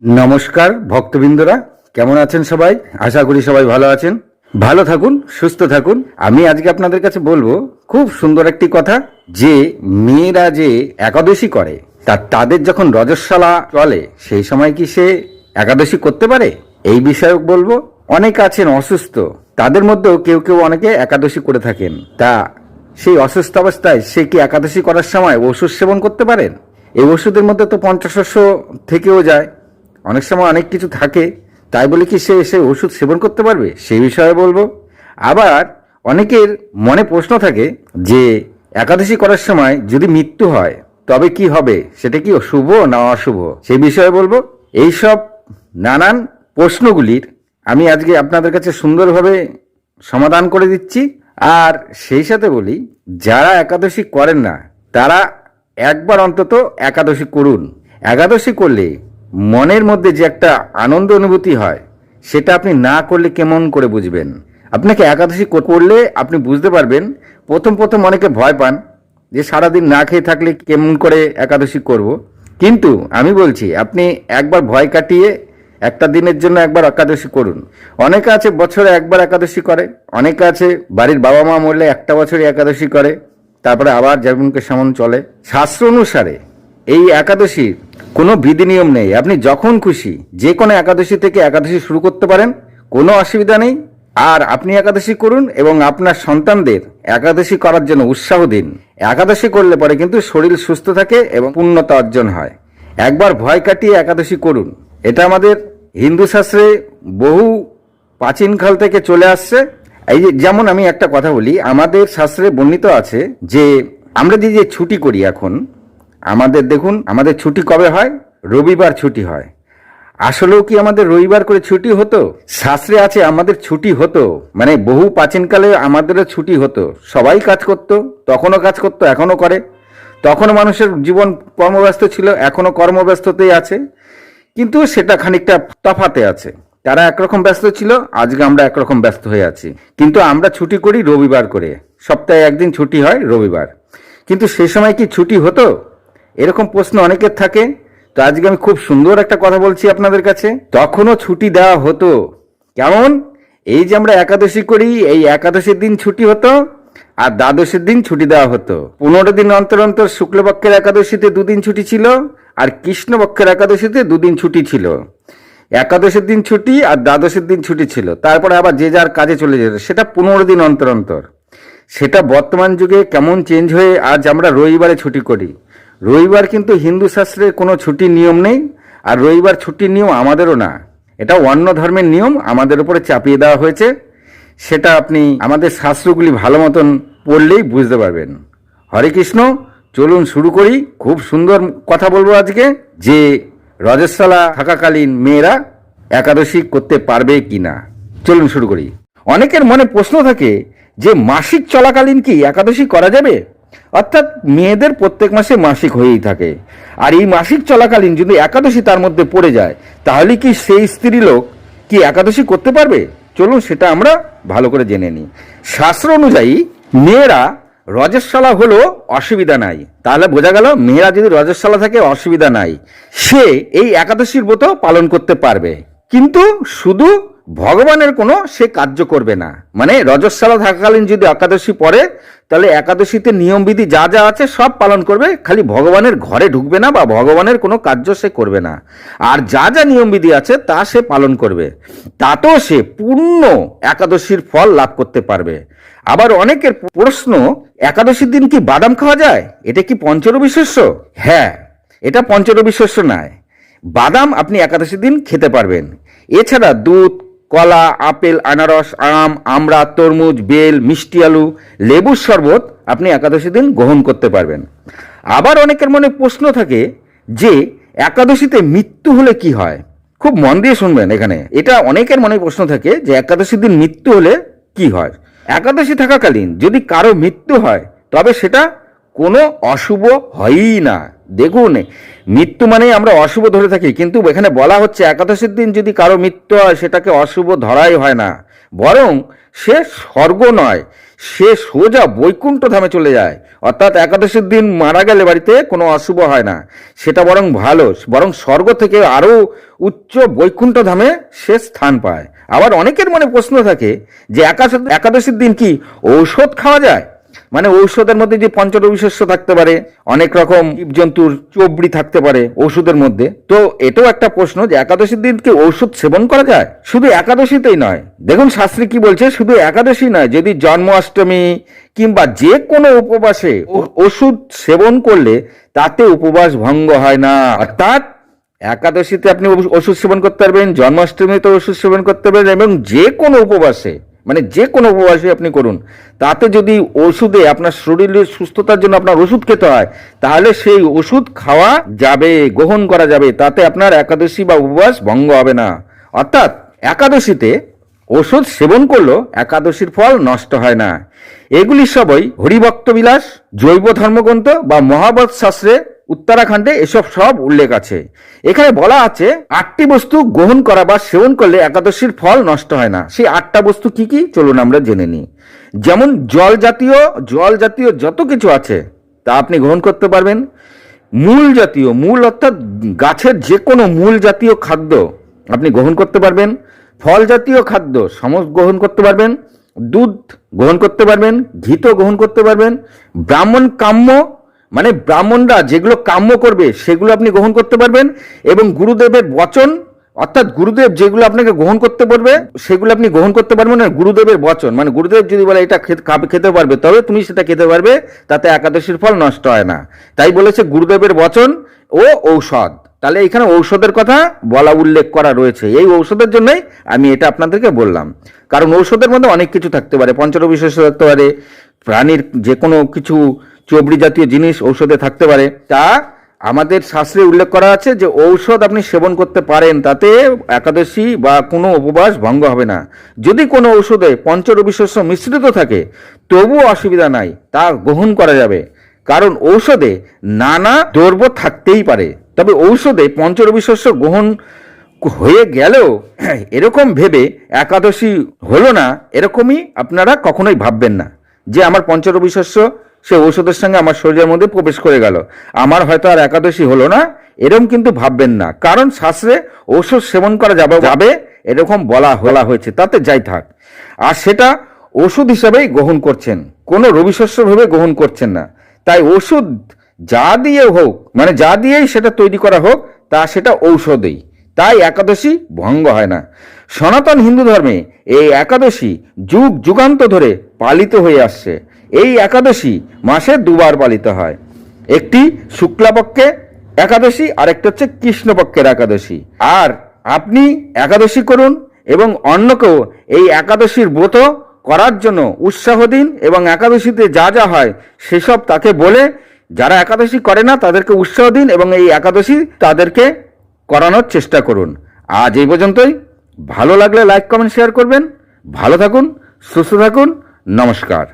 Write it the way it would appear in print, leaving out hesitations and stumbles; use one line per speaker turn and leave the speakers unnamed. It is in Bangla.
নমস্কার ভক্তবৃন্দরা, কেমন আছেন সবাই? আশা করি সবাই ভালো আছেন। ভালো থাকুন, সুস্থ থাকুন। আমি আজকে আপনাদের কাছে বলবো খুব সুন্দর একটি কথা, যে মেয়েরা যে একাদশী করে তাদের যখন রজস্বলা চলে সেই সময় কি সে একাদশী করতে পারে, এই বিষয়ে বলবো। অনেক আছেন অসুস্থ, তাদের মধ্যেও কেউ কেউ অনেকে একাদশী করে থাকেন। তা সেই অসুস্থ অবস্থায় সে কি একাদশী করার সময় ওষুধ সেবন করতে পারেন? এই ওষুধের মধ্যে তো পঞ্চশস্য থেকেও যায়, অনেক সময় অনেক কিছু থাকে, তাই বলে কি সে ওষুধ সেবন করতে পারবে, সেই বিষয়ে বলবো। আবার অনেকের মনে প্রশ্ন থাকে যে একাদশী করার সময় যদি মৃত্যু হয় তবে কি হবে, সেটা কি শুভ না অশুভ, সেই বিষয়ে বলবো। এইসব নানান প্রশ্নগুলির আমি আজকে আপনাদের কাছে সুন্দরভাবে সমাধান করে দিচ্ছি। আর সেই সাথে বলি, যারা একাদশী করেন না তারা একবার অন্তত একাদশী করুন। একাদশী করলে মনের মধ্যে যে একটা আনন্দ অনুভূতি হয়, সেটা আপনি না করলে কেমন করে বুঝবেন? আপনাকে একাদশী করলে আপনি বুঝতে পারবেন। প্রথম প্রথম অনেকে ভয় পান যে সারাদিন না খেয়ে থাকলে কেমন করে একাদশী করব, কিন্তু আমি বলছি আপনি একবার ভয় কাটিয়ে একটা দিনের জন্য একবার একাদশী করুন। অনেকে আছে বছরে একবার একাদশী করে, অনেকে আছে বাড়ির বাবা মা মরলে একটা বছরই একাদশী করে, তারপরে আবার যেমনকে সেমন চলে। শাস্ত্র অনুসারে এই একাদশীর কোনো বিধি নিয়ম নেই, আপনি যখন খুশি যে কোনো একাদশী থেকে একাদশী শুরু করতে পারেন, কোনো অসুবিধা নেই। আর আপনি একাদশী করুন এবং আপনার সন্তানদের একাদশী করার জন্য উৎসাহ দিন। একাদশী করলে পরে কিন্তু শরীর সুস্থ থাকে এবং পূর্ণতা অর্জন হয়। একবার ভয় কাটিয়ে একাদশী করুন, এটা আমাদের হিন্দু শাস্ত্রে বহু প্রাচীনকাল থেকে চলে আসছে। এই যেমন আমি একটা কথা বলি, আমাদের শাস্ত্রে বর্ণিত আছে যে আমরা যে ছুটি করি এখন, আমাদের দেখুন আমাদের ছুটি কবে হয়? রবিবার ছুটি হয়। আসলেও কি আমাদের রবিবার করে ছুটি হতো? শাস্ত্রে আছে আমাদের ছুটি হতো, মানে বহু প্রাচীনকালে আমাদেরও ছুটি হতো। সবাই কাজ করত, তখনও কাজ করতো, এখনো করে। তখনও মানুষের জীবন কর্মব্যস্ত ছিল, এখনো কর্মব্যস্ততেই আছে, কিন্তু সেটা খানিকটা তফাতে আছে। তারা একরকম ব্যস্ত ছিল, আজকে আমরা একরকম ব্যস্ত হয়ে আছি। কিন্তু আমরা ছুটি করি রবিবার করে, সপ্তাহে একদিন ছুটি হয় রবিবার। কিন্তু সেই সময় কি ছুটি হতো? এরকম প্রশ্ন অনেকের থাকে। তো আজকে আমি খুব সুন্দর একটা কথা বলছি আপনাদের কাছে, তখনও ছুটি দেওয়া হতো। কেমন? এই যে আমরা একাদশী করি, এই একাদশীর দিন ছুটি হতো আর দ্বাদশীর দিন ছুটি দেওয়া হতো। 15 দিন অন্তর অন্তর শুক্লপক্ষের একাদশীতে 2 দিন ছুটি ছিল, আর কৃষ্ণপক্ষের একাদশীতে 2 দিন ছুটি ছিল। একাদশের দিন ছুটি আর দ্বাদশের দিন ছুটি ছিল, তারপরে আবার যে যার কাজে চলে যেত। সেটা 15 দিন অন্তর অন্তর। সেটা বর্তমান যুগে কেমন চেঞ্জ হয়ে আজ আমরা রবিবারে ছুটি করি। রবিবার কিন্তু হিন্দু শাস্ত্রের কোনো ছুটির নিয়ম নেই, আর রবিবার ছুটির নিয়ম আমাদেরও না। এটা অন্য ধর্মের নিয়ম আমাদের উপরে চাপিয়ে দেওয়া হয়েছে। সেটা আপনি আমাদের শাস্ত্রগুলি ভালো মতন পড়লেই বুঝতে পারবেন। হরে কৃষ্ণ, চলুন শুরু করি। খুব সুন্দর কথা বলবো আজকে, যে রজস্বলা থাকাকালীন মেয়েরা একাদশী করতে পারবে কিনা। চলুন শুরু করি। অনেকের মনে প্রশ্ন থাকে যে মাসিক চলাকালীন কি একাদশী করা যাবে? অর্থাৎ মেয়েদের প্রত্যেক মাসে মাসিক হয়েই থাকে, আর এই মাসিক চলাকালীন যদি একাদশী তার মধ্যে পড়ে যায়, তাহলে কি সেই স্ত্রী লোক কি একাদশী করতে পারবে? চলুন সেটা আমরা ভালো করে জেনে নিই। শাস্ত্র অনুযায়ী মেয়েরা রজস্বলা হলো অসুবিধা নাই। তাহলে বোঝা গেল মেয়েরা যদি রজস্বলা থাকে অসুবিধা নাই, সে এই একাদশীর ব্রত পালন করতে পারবে। কিন্তু শুধু ভগবানের কোনো সে কার্য করবে না। মানে রজস্বলা থাকাকালীন যদি একাদশী পড়ে, তাহলে একাদশীতে নিয়মবিধি যা যা আছে সব পালন করবে, খালি ভগবানের ঘরে ঢুকবে না বা ভগবানের কোনো কার্য সে করবে না। আর যা যা নিয়মবিধি আছে তা সে পালন করবে, তাতেও সে পূর্ণ একাদশীর ফল লাভ করতে পারবে। আবার অনেকের প্রশ্ন, একাদশীর দিন কি বাদাম খাওয়া যায়? এটা কি পঞ্চরবি শস্য? হ্যাঁ, এটা পঞ্চরবি শস্য নয়। বাদাম আপনি একাদশীর দিন খেতে পারবেন। এছাড়া দুধ, কলা, আপেল, আনারস, আম, আমড়া, তরমুজ, বেল, মিষ্টি আলু, লেবুর শরবত আপনি একাদশী দিন গ্রহণ করতে পারবেন। আবার অনেকের মনে প্রশ্ন থাকে যে একাদশীতে মৃত্যু হলে কি হয়? খুব মন দিয়ে শুনবেন এখানে। এটা অনেকের মনে প্রশ্ন থাকে যে একাদশীর দিন মৃত্যু হলে কি হয়। একাদশী থাকাকালীন যদি কারো মৃত্যু হয়, তবে সেটা কোনো অশুভ হয়ই না। দেখুন, মৃত্যু মানে আমরা অশুভ ধরে থাকি, কিন্তু এখানে বলা হচ্ছে একাদশীর দিন যদি কারো মৃত্যু হয় সেটাকে অশুভ ধরাই হয় না, বরং সে স্বর্গ নয়, সে সোজা বৈকুণ্ঠ ধামে চলে যায়। অর্থাৎ একাদশীর দিন মারা গেলে বাড়িতে কোনো অশুভ হয় না, সেটা বরং ভালো, বরং স্বর্গ থেকে আরও উচ্চ বৈকুণ্ঠ ধামে সে স্থান পায়। আবার অনেকের মনে প্রশ্ন থাকে যে একাদশীর দিন কি ঔষধ খাওয়া যায়? মানে ঔষধের মধ্যে যে পঞ্চরবি শস্য থাকতে পারে, অনেক রকম জীবজন্তুর চবড়ি থাকতে পারে ওষুধের মধ্যে। তো এটাও একটা প্রশ্ন যে একাদশীর দিন কি ঔষধ সেবন করা যায়? শুধু একাদশীতেই নয়, দেখুন শাস্ত্রে কি বলছে, শুধু একাদশী নয়, যদি জন্মাষ্টমী কিংবা যে কোনো উপবাসে ওষুধ সেবন করলে তাতে উপবাস ভঙ্গ হয় না। অর্থাৎ একাদশীতে আপনি ওষুধ সেবন করতে পারবেন, জন্মাষ্টমীতে ওষুধ সেবন করতে পারবেন, এবং যে কোনো উপবাসে, মানে যে কোনো উপবাসে আপনি করুন, তাতে যদি ওষুধে আপনার শরীরের সুস্থতার জন্য আপনার ওষুধ খেতে হয়, তাহলে সেই ওষুধ খাওয়া যাবে, গ্রহণ করা যাবে, তাতে আপনার একাদশী বা উপবাস ভঙ্গ হবে না। অর্থাৎ একাদশীতে ওষুধ সেবন করলেও একাদশীর ফল নষ্ট হয় না। এগুলি সবই হরিভক্ত বিলাস, জৈব ধর্মগ্রন্থ বা মহাভারত শাস্ত্রে উত্তরাখণ্ডে এসব সব উল্লেখ আছে। এখানে বলা আছে 8টি বস্তু গ্রহণ করা বা সেবন করলে একাদশীর ফল নষ্ট হয় না। সেই 8টা বস্তু কি কি চলুন আমরা জেনে নিই। যেমন জল জাতীয় যত কিছু আছে তা আপনি গ্রহণ করতে পারবেন। মূল অর্থাৎ গাছের যে কোনো মূল জাতীয় খাদ্য আপনি গ্রহণ করতে পারবেন। ফল জাতীয় খাদ্য সমস্ত গ্রহণ করতে পারবেন। দুধ গ্রহণ করতে পারবেন, ঘৃত গ্রহণ করতে পারবেন। ব্রাহ্মণ কাম্য, মানে ব্রাহ্মণরা যেগুলো কাম্য করবে সেগুলো আপনি গ্রহণ করতে পারবেন। এবং গুরুদেবের বচন, অর্থাৎ গুরুদেব যেগুলো আপনাকে গ্রহণ করতে পারবে সেগুলো আপনি গ্রহণ করতে পারবেন। না, গুরুদেবের বচন মানে গুরুদেব যদি বলে এটা খেতে পারবে, তবে তুমি সেটা খেতে পারবে, তাতে একাদশীর ফল নষ্ট হয় না। তাই বলেছে গুরুদেবের বচন ও ঔষধ। তাহলে এখানে ঔষধের কথা উল্লেখ করা রয়েছে। এই ঔষধের জন্যই আমি এটা আপনাদেরকে বললাম, কারণ ঔষধের মধ্যে অনেক কিছু থাকতে পারে, পঞ্চরবি শস্য থাকতে পারে, প্রাণীর যে কোনো কিছু চবড়ি জাতীয় জিনিস ঔষধে থাকতে পারে। তা আমাদের শাস্ত্রে উল্লেখ করা আছে যে ঔষধ আপনি সেবন করতে পারেন, তাতে একাদশী বা কোনো উপবাস ভঙ্গ হবে না। যদি কোনো ঔষধে পঞ্চরবি শস্য মিশ্রিত থাকে তবুও অসুবিধা নাই, তা গ্রহণ করা যাবে, কারণ ঔষধে নানা দ্রব্য থাকতেই পারে। তবে ঔষধে পঞ্চরবি শস্য গ্রহণ হয়ে গেলেও এরকম ভেবে একাদশী হলো না, এরকমই আপনারা কখনোই ভাববেন না যে আমার পঞ্চরবি শস্য সে ঔষধের সঙ্গে আমার শরীরের মধ্যে প্রবেশ করে গেল, আমার হয়তো আর একাদশী হলো না, এরকম কিন্তু ভাববেন না। কারণ শাস্ত্রে ঔষধ সেবন করা যাবে এরকম বলা হয়েছে, তাতে যাই থাক। আর সেটা ওষুধ হিসাবেই গ্রহণ করছেন, কোনো রবি শস্য ভেবে গ্রহণ করছেন না। তাই ওষুধ যা দিয়ে হোক, মানে যা দিয়েই সেটা তৈরি করা হোক, তা সেটা ঔষধেই, তাই একাদশী ভঙ্গ হয় না। সনাতন হিন্দু ধর্মে এই একাদশী যুগ যুগান্ত ধরে পালিত হয়ে আসছে। এই একাদশী মাসে দুবার পালিত হয়, একটি শুক্লাপক্ষে একাদশী আর একটা হচ্ছে কৃষ্ণপক্ষের একাদশী। আর আপনি একাদশী করুন এবং অন্যকেও এই একাদশীর ব্রত করার জন্য উৎসাহ দিন, এবং একাদশীতে যা যা হয় সেসব তাকে বলে, যারা একাদশী করে না তাদেরকে উৎসাহ দিন এবং এই একাদশী তাদেরকে করানোর চেষ্টা করুন। আজ এই পর্যন্তই। ভালো লাগলে লাইক কমেন্ট শেয়ার করবেন। ভালো থাকুন, সুস্থ থাকুন, নমস্কার।